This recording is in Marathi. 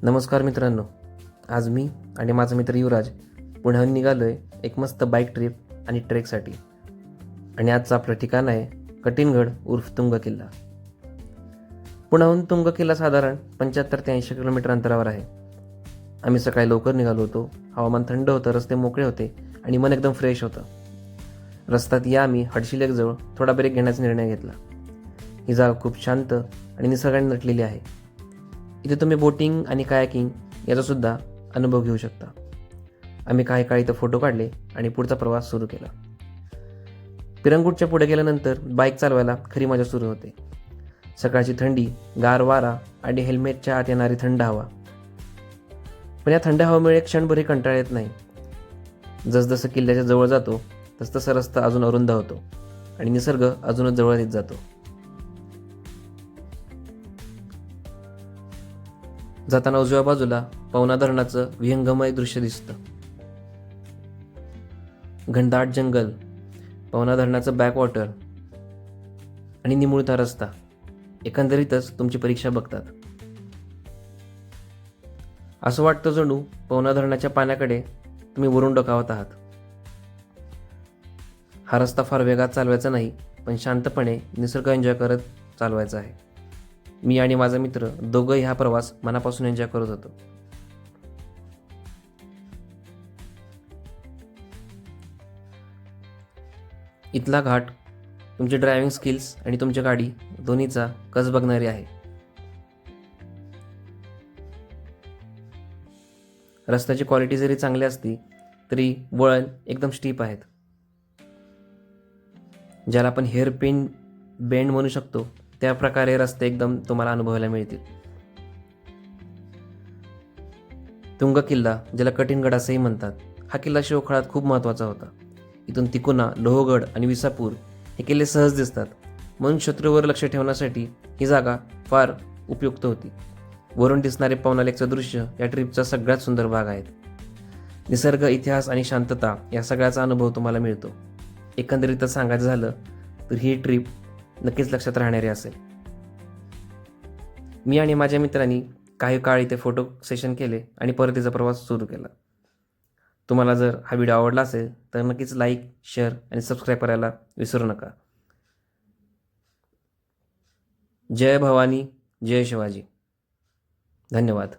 नमस्कार मित्रांनो, आज मी आणि माझा मित्र युवराज पुण्याहून निघालो आहे एक मस्त बाईक ट्रिप आणि ट्रेकसाठी. आणि आजचं आपलं ठिकाण आहे कटिनगड उर्फ तुंग किल्ला. पुण्याहून तुंग किल्ला साधारण 75 ते 80 किलोमीटर अंतरावर आहे. आम्ही सकाळी लवकर निघालो होतो. हवामान थंड होतं, रस्ते मोकळे होते आणि मन एकदम फ्रेश होतं. रस्त्यात आम्ही हडशी लेकजवळ थोडा ब्रेक घेण्याचा निर्णय घेतला. ही जागा खूप शांत आणि निसर्गाने नटलेली आहे. इथे तुम्ही बोटिंग आणि कायाकिंग याचासुद्धा अनुभव घेऊ शकता. आम्ही काही काळ इथं फोटो काढले आणि पुढचा प्रवास सुरू केला. पिरंगुटच्या पुढे गेल्यानंतर बाईक चालवायला खरी मजा सुरू होते. सकाळची थंडी, गार वारा आणि हेल्मेटच्या आत येणारी थंड हवा. पण या थंड हवेमुळे क्षणभरही कंटाळा येत नाही. जसजसं किल्ल्याच्या जवळ जातो तसतसा रस्ता अजून अरुंद होतो आणि निसर्ग अजूनच जवळ येत जातो. जाताना उजव्या बाजूला पवना धरणाचं विहंगमय दृश्य दिसतं. घनदाट जंगल, पवना धरणाचं बॅकवॉटर आणि निमुळता रस्ता एकंदरीतच तुमची परीक्षा बघतात. असं वाटतं जणू पवना धरणाच्या पाण्याकडे तुम्ही वरून डोकावत आहात. हा रस्ता फार वेगात चालवायचा नाही, पण शांतपणे निसर्ग एन्जॉय करत चालवायचा आहे. मी आणि माझा मित्र दोघंही हा प्रवास मनापासून एन्जॉय करत होतो. इथला घाट तुमचे ड्रायव्हिंग स्किल्स आणि तुमच्या गाडी दोन्हीचा कस बघणारी आहे. रस्त्याची क्वालिटी जरी चांगली असली तरी वळण एकदम स्टीप आहेत. ज्याला आपण हेअरपिन बेंड म्हणू शकतो त्या प्रकारे रस्ते एकदम तुम्हाला अनुभवायला मिळतील. तुंग किल्ला, ज्याला कठीणगड असंही म्हणतात, हा किल्ला शिवकाळात खूप महत्त्वाचा होता. इथून तिकोना, लोहगड आणि विसापूर हे किल्ले सहज दिसतात. म्हणून शत्रूवर लक्ष ठेवण्यासाठी ही जागा फार उपयुक्त होती. वरून दिसणारे पवना लेकचं दृश्य या ट्रिपचा सगळ्यात सुंदर भाग आहे. निसर्ग, इतिहास आणि शांतता या सगळ्याचा अनुभव तुम्हाला मिळतो. एकंदरीतच सांगायचं झालं तर ही ट्रिप नक्कीच लक्षात राहणारी असेल. मी आणि माझ्या मित्रांनी काही काळ इथे फोटो सेशन केले आणि परतीचा प्रवास सुरू केला. तुम्हाला जर हा व्हिडिओ आवडला असेल तर नक्कीच लाईक, शेअर आणि सबस्क्राईब करायला विसरू नका. जय भवानी, जय शिवाजी. धन्यवाद.